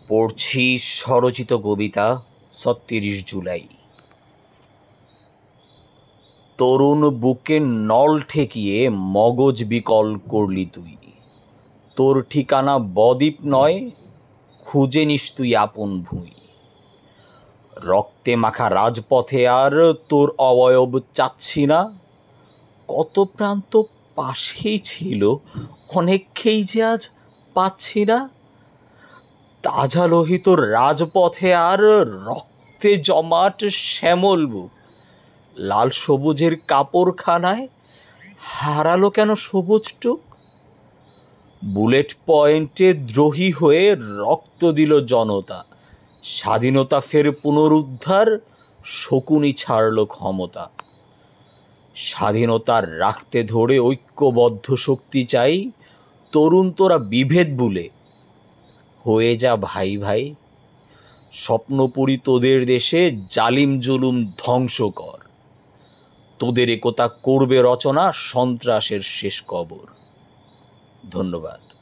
পড়ছি স্বরচিত কবিতা ৩৬ জুলাই। তরুণ বুকে নল ঠেকিয়ে মগজ বিকল করলি তুই। তোর ঠিকানা বদ্বীপ নয়, খুঁজে নিস তুই আপন ভুঁই। রক্তে মাখা রাজপথে আর তোর অবয়ব চাচ্ছি না। কত প্রান্ত পাশেই ছিল, অনেককেই যে আজ পাচ্ছি না। তাজা লোহিত রাজপথে আর রক্তে জমাট শ্যামল বুক। লাল সবুজের কাপড়খানায় হারালো কেন সবুজটুক? বুলেট পয়েন্টে দ্রোহী হয়ে রক্ত দিল জনতা। স্বাধীনতা ফের পুনরুদ্ধার, শকুনি ছাড়ল ক্ষমতা। স্বাধীনতার রাখতে ধরে ঐক্যবদ্ধ শক্তি চাই। তরুণ তোরা বিভেদ ভুলে হয়ে যা ভাই ভাই। স্বপ্নপুরী তোদের দেশে জালিম জুলুম ধ্বংস কর। তোদের একতা করবে রচনা সন্ত্রাসের শেষ কবর। ধন্যবাদ।